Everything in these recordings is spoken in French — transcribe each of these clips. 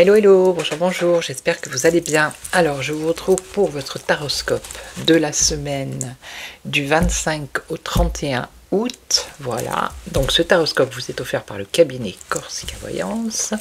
Hello, hello, bonjour, bonjour, j'espère que vous allez bien. Alors, je vous retrouve pour votre taroscope de la semaine du 25 au 31 août. Voilà, donc ce taroscope vous est offert par le cabinet Corsica Voyance.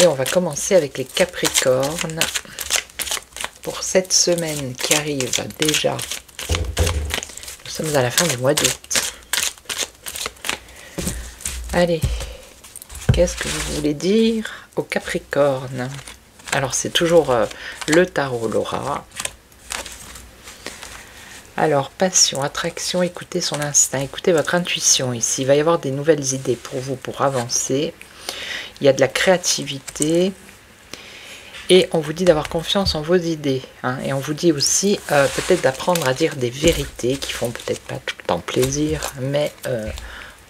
Et on va commencer avec les Capricornes pour cette semaine qui arrive déjà. Nous sommes à la fin du mois d'août. Allez, qu'est-ce que vous voulez dire au Capricorne? Alors c'est toujours le tarot Laura. Alors passion, attraction, écoutez son instinct, écoutez votre intuition ici. Il va y avoir des nouvelles idées pour vous pour avancer. Il y a de la créativité. Et on vous dit d'avoir confiance en vos idées. Hein, et on vous dit aussi peut-être d'apprendre à dire des vérités qui font peut-être pas tout le temps plaisir. Mais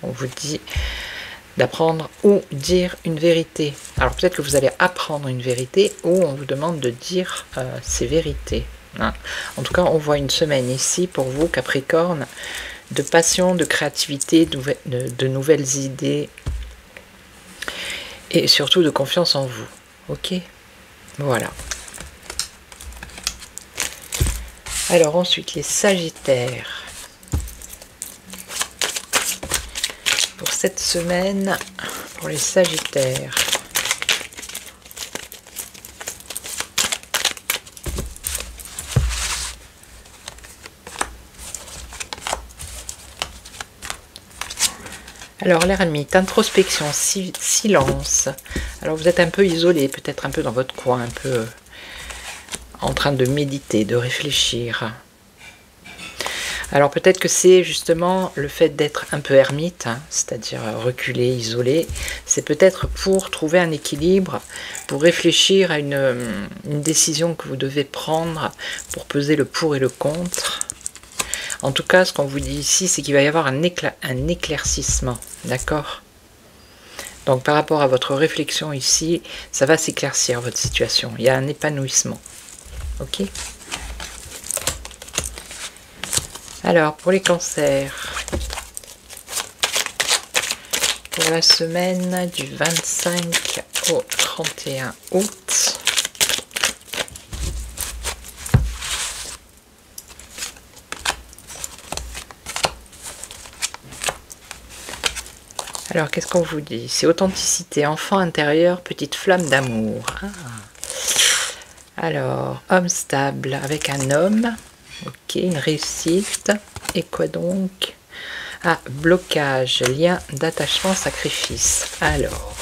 on vous dit d'apprendre ou dire une vérité. Alors peut-être que vous allez apprendre une vérité ou on vous demande de dire ces vérités. Hein. En tout cas, on voit une semaine ici pour vous, Capricorne, de passion, de créativité, de nouvelles idées et surtout de confiance en vous. Ok? Voilà. Alors ensuite, les Sagittaires. Pour cette semaine, pour les Sagittaires. Alors l'ermite, introspection, silence. Alors vous êtes un peu isolé, peut-être un peu dans votre coin, un peu en train de méditer, de réfléchir. Alors peut-être que c'est justement le fait d'être un peu ermite, hein, c'est-à-dire reculé, isolé. C'est peut-être pour trouver un équilibre, pour réfléchir à une décision que vous devez prendre, pour peser le pour et le contre. En tout cas, ce qu'on vous dit ici, c'est qu'il va y avoir un éclaircissement, d'accord? Donc par rapport à votre réflexion ici, ça va s'éclaircir votre situation. Il y a un épanouissement, ok? Alors, pour les cancers, pour la semaine du 25 au 31 août, alors qu'est-ce qu'on vous dit? C'est authenticité, enfant intérieur, petite flamme d'amour. Ah. Alors, homme stable avec un homme. Ok, une réussite. Et quoi donc? Ah, blocage, lien d'attachement, sacrifice. Alors,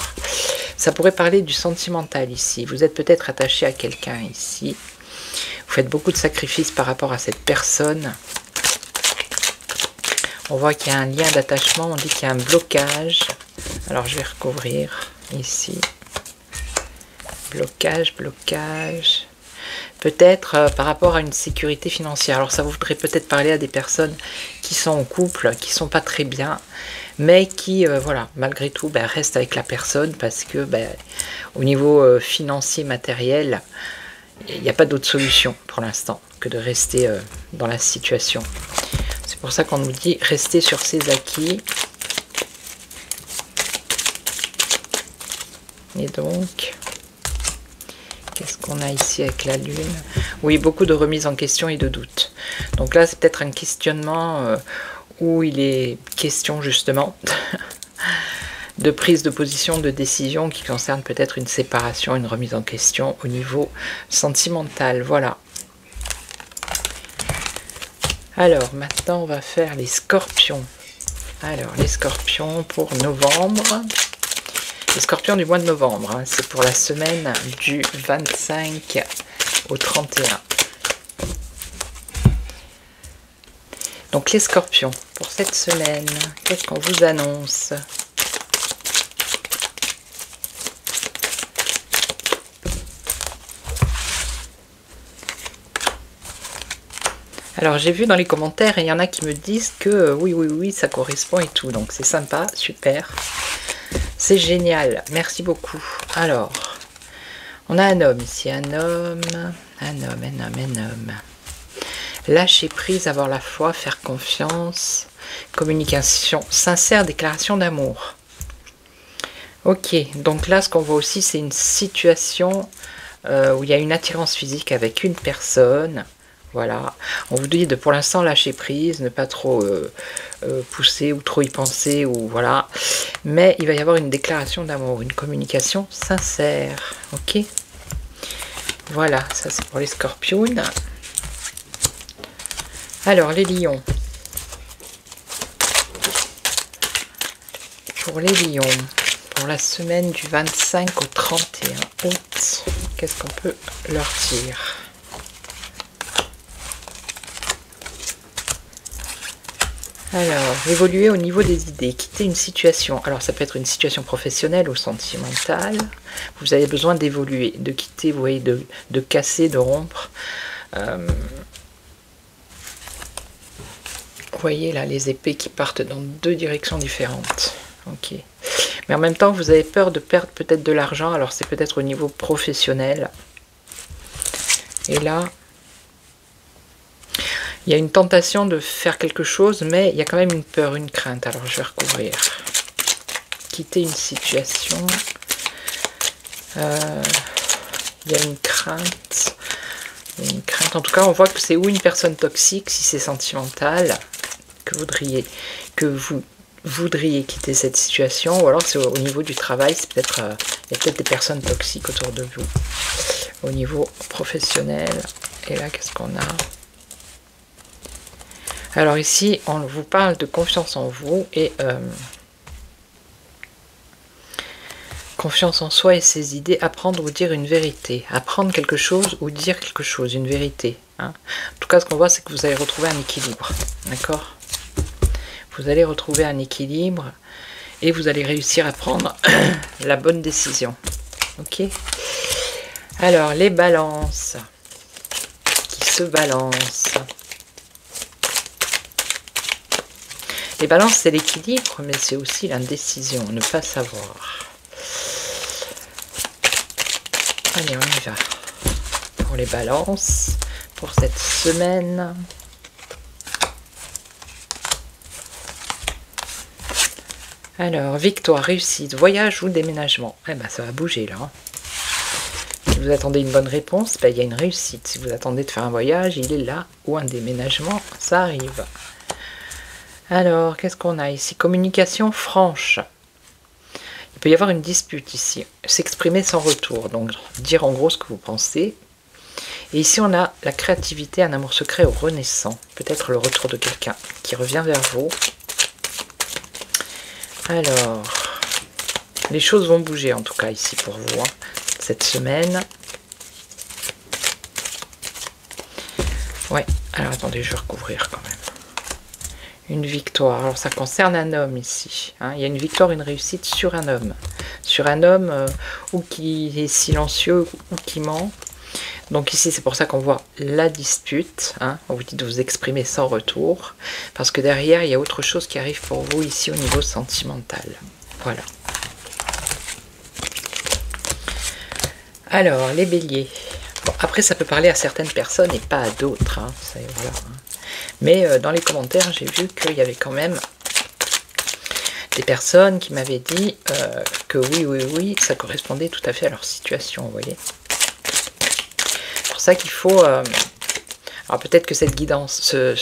ça pourrait parler du sentimental ici. Vous êtes peut-être attaché à quelqu'un ici. Vous faites beaucoup de sacrifices par rapport à cette personne. On voit qu'il y a un lien d'attachement, on dit qu'il y a un blocage. Alors, je vais recouvrir ici. Blocage, blocage. Peut-être par rapport à une sécurité financière. Alors ça voudrait peut-être parler à des personnes qui sont en couple, qui sont pas très bien, mais qui, voilà, malgré tout, restent avec la personne parce que au niveau financier, matériel, il n'y a pas d'autre solution pour l'instant que de rester dans la situation. C'est pour ça qu'on nous dit rester sur ses acquis. Et donc... qu'est-ce qu'on a ici avec la lune? Oui, beaucoup de remises en question et de doutes. Donc là, c'est peut-être un questionnement où il est question justement de prise de position, de décision qui concerne peut-être une séparation, une remise en question au niveau sentimental. Voilà. Alors, maintenant, on va faire les scorpions. Alors, les scorpions pour novembre. Les scorpions du mois de novembre, hein, c'est pour la semaine du 25 au 31. Donc les scorpions, pour cette semaine, qu'est-ce qu'on vous annonce? Alors j'ai vu dans les commentaires, et il y en a qui me disent que oui, ça correspond et tout. Donc c'est sympa, super. C'est génial, merci beaucoup. Alors, on a un homme ici, un homme. Lâcher prise, avoir la foi, faire confiance, communication sincère, déclaration d'amour. Ok, donc là, ce qu'on voit aussi, c'est une situation où il y a une attirance physique avec une personne. Voilà, on vous dit de pour l'instant lâcher prise, ne pas trop pousser ou trop y penser, ou voilà. Mais il va y avoir une déclaration d'amour, une communication sincère. Ok, voilà, ça c'est pour les scorpions. Alors les lions. Pour les lions, pour la semaine du 25 au 31 août, qu'est-ce qu'on peut leur dire? Alors, évoluer au niveau des idées, quitter une situation. Alors, ça peut être une situation professionnelle ou sentimentale. Vous avez besoin d'évoluer, de quitter, vous voyez, de casser, de rompre. Vous voyez là les épées qui partent dans deux directions différentes. Ok. Mais en même temps, vous avez peur de perdre peut-être de l'argent. Alors, c'est peut-être au niveau professionnel. Et là, il y a une tentation de faire quelque chose, mais il y a quand même une peur, une crainte. Alors, je vais recouvrir. Quitter une situation. Il y a une crainte. Il y a une crainte. En tout cas, on voit que c'est ou une personne toxique, si c'est sentimental, que vous voudriez quitter cette situation, ou alors c'est au niveau du travail, c'est peut-être il y a peut-être des personnes toxiques autour de vous. Au niveau professionnel, et là, qu'est-ce qu'on a? Alors ici, on vous parle de confiance en vous et confiance en soi et ses idées, apprendre ou dire une vérité. Apprendre quelque chose ou dire quelque chose, une vérité. Hein. En tout cas, ce qu'on voit, c'est que vous allez retrouver un équilibre. D'accord? Vous allez retrouver un équilibre et vous allez réussir à prendre la bonne décision. Ok? Alors, les balances qui se balancent. Les balances, c'est l'équilibre, mais c'est aussi l'indécision, ne pas savoir. Allez, on y va. Pour les balances, pour cette semaine. Alors, victoire, réussite, voyage ou déménagement. Eh ben, ça va bouger là. Si vous attendez une bonne réponse, ben, il y a une réussite. Si vous attendez de faire un voyage, il est là. Ou un déménagement, ça arrive. Alors, qu'est-ce qu'on a ici? Communication franche. Il peut y avoir une dispute ici. S'exprimer sans retour. Donc, dire en gros ce que vous pensez. Et ici, on a la créativité, un amour secret ou renaissant. Peut-être le retour de quelqu'un qui revient vers vous. Alors, les choses vont bouger en tout cas ici pour vous, hein, cette semaine. Ouais, alors attendez, je vais recouvrir quand même. Une victoire, alors ça concerne un homme ici. Hein. Il y a une victoire, une réussite sur un homme. Sur un homme ou qui est silencieux ou qui ment. Donc ici, c'est pour ça qu'on voit la dispute. Hein. On vous dit de vous exprimer sans retour. Parce que derrière, il y a autre chose qui arrive pour vous ici au niveau sentimental. Voilà. Alors, les béliers. Bon, après, ça peut parler à certaines personnes et pas à d'autres. Hein. Voilà, hein. Mais dans les commentaires, j'ai vu qu'il y avait quand même des personnes qui m'avaient dit que oui, ça correspondait tout à fait à leur situation, vous voyez. C'est pour ça qu'il faut... alors peut-être que cette guidance, ce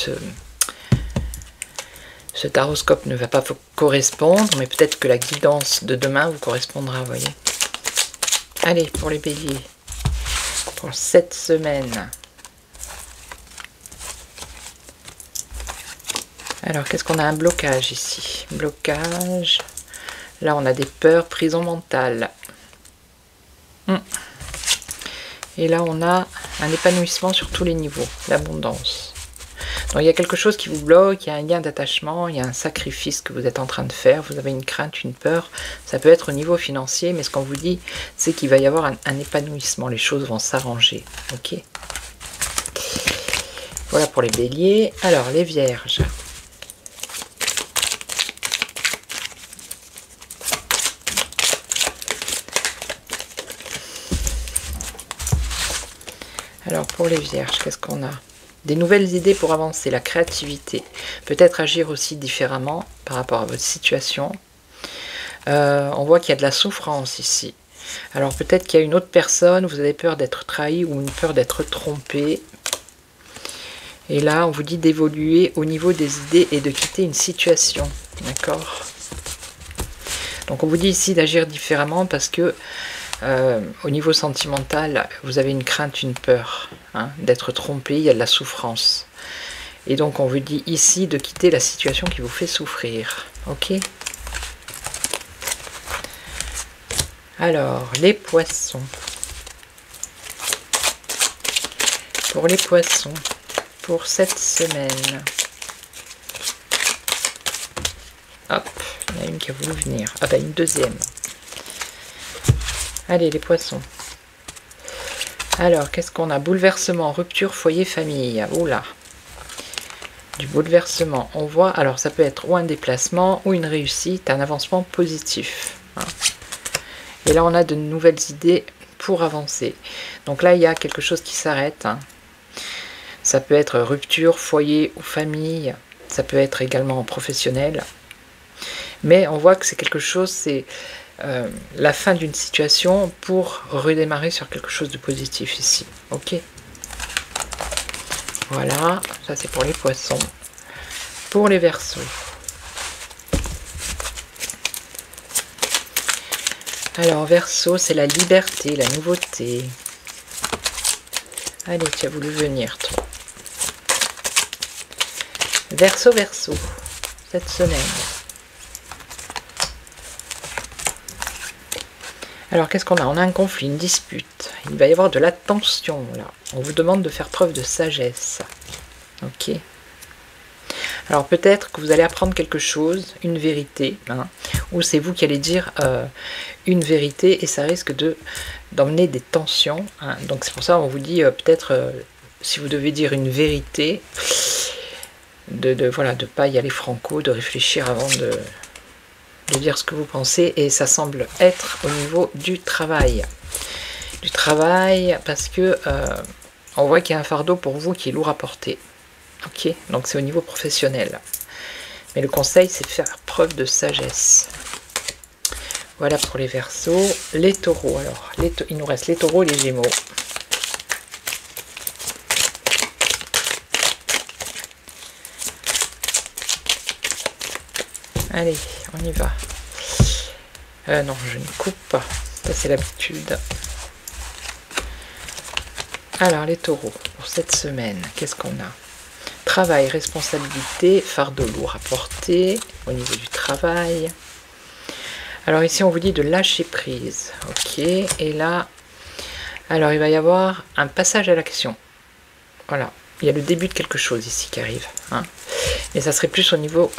taroscope ne va pas correspondre, mais peut-être que la guidance de demain vous correspondra, vous voyez. Allez, pour les béliers, pour cette semaine. Alors, qu'est-ce qu'on a? Un blocage ici. Blocage. Là, on a des peurs, prison mentale. Et là, on a un épanouissement sur tous les niveaux. L'abondance. Donc, il y a quelque chose qui vous bloque, il y a un lien d'attachement, il y a un sacrifice que vous êtes en train de faire. Vous avez une crainte, une peur. Ça peut être au niveau financier, mais ce qu'on vous dit, c'est qu'il va y avoir un épanouissement. Les choses vont s'arranger. Ok. Voilà pour les béliers. Alors, les vierges. Alors pour les vierges, qu'est-ce qu'on a? Des nouvelles idées pour avancer, la créativité. Peut-être agir aussi différemment par rapport à votre situation. On voit qu'il y a de la souffrance ici. Alors peut-être qu'il y a une autre personne, vous avez peur d'être trahi ou une peur d'être trompé. Et là, on vous dit d'évoluer au niveau des idées et de quitter une situation. D'accord? Donc on vous dit ici d'agir différemment parce que au niveau sentimental, vous avez une crainte, une peur hein, d'être trompé, il y a de la souffrance. Et donc on vous dit ici de quitter la situation qui vous fait souffrir. Ok? Alors, les poissons. Pour les poissons, pour cette semaine. Hop, il y en a une qui a voulu venir. Ah ben une deuxième. Allez, les poissons. Alors, qu'est-ce qu'on a? Bouleversement, rupture, foyer, famille. Oula. Du bouleversement. On voit, alors ça peut être ou un déplacement, ou une réussite, un avancement positif. Hein. Et là, on a de nouvelles idées pour avancer. Donc là, il y a quelque chose qui s'arrête. Hein. Ça peut être rupture, foyer ou famille. Ça peut être également professionnel. Mais on voit que c'est quelque chose, c'est la fin d'une situation pour redémarrer sur quelque chose de positif ici. Ok. Voilà, ça c'est pour les poissons. Pour les Verseaux. Alors, Verseau, c'est la liberté, la nouveauté. Allez, tu as voulu venir, toi. Verseau, Verseau, cette semaine. Alors, qu'est-ce qu'on a? On a un conflit, une dispute. Il va y avoir de la tension, là. On vous demande de faire preuve de sagesse. Ok. Alors, peut-être que vous allez apprendre quelque chose, une vérité, hein, ou c'est vous qui allez dire une vérité, et ça risque d'emmener des tensions. Hein. Donc, c'est pour ça qu'on vous dit, peut-être, si vous devez dire une vérité, voilà, de pas y aller franco, de réfléchir avant de dire ce que vous pensez, et ça semble être au niveau du travail. Du travail, parce que on voit qu'il y a un fardeau pour vous qui est lourd à porter. Ok, donc c'est au niveau professionnel. Mais le conseil, c'est de faire preuve de sagesse. Voilà pour les Verseaux. Les Taureaux, alors, il nous reste les Taureaux et les Gémeaux. Allez, on y va. Non, je ne coupe pas. Ça, c'est l'habitude. Alors, les Taureaux, pour cette semaine, qu'est-ce qu'on a? Travail, responsabilité, fardeau lourd à porter au niveau du travail. Alors ici, on vous dit de lâcher prise. Ok, et là, alors il va y avoir un passage à l'action. Voilà, il y a le début de quelque chose ici qui arrive. Hein. Et ça serait plus au niveau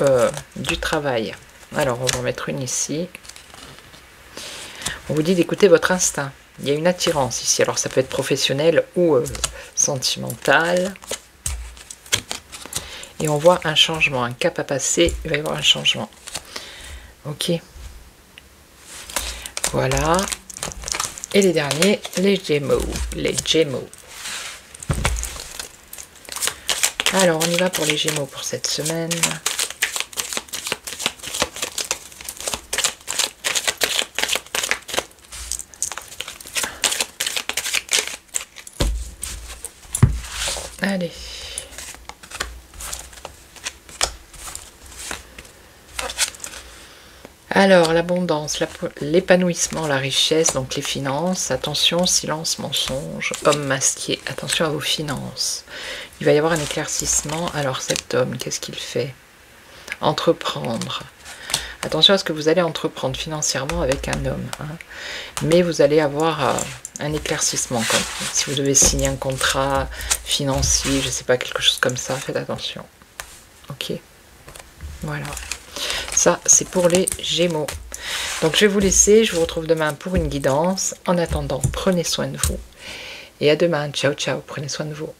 du travail. Alors, on va en mettre une ici. On vous dit d'écouter votre instinct. Il y a une attirance ici. Alors, ça peut être professionnel ou sentimental. Et on voit un changement, un cap à passer. Il va y avoir un changement. Ok. Voilà. Et les derniers, les Gémeaux. Les Gémeaux. Alors, on y va pour les Gémeaux pour cette semaine. Allez. Alors, l'abondance, l'épanouissement, la richesse, donc les finances. Attention, silence, mensonge, homme masqué. Attention à vos finances. Il va y avoir un éclaircissement. Alors, cet homme, qu'est-ce qu'il fait? Entreprendre. Attention à ce que vous allez entreprendre financièrement avec un homme. Hein. Mais vous allez avoir un éclaircissement. Si vous devez signer un contrat financier, je ne sais pas, quelque chose comme ça, faites attention. Ok. Voilà. Ça, c'est pour les Gémeaux. Donc, je vais vous laisser. Je vous retrouve demain pour une guidance. En attendant, prenez soin de vous. Et à demain. Ciao, ciao. Prenez soin de vous.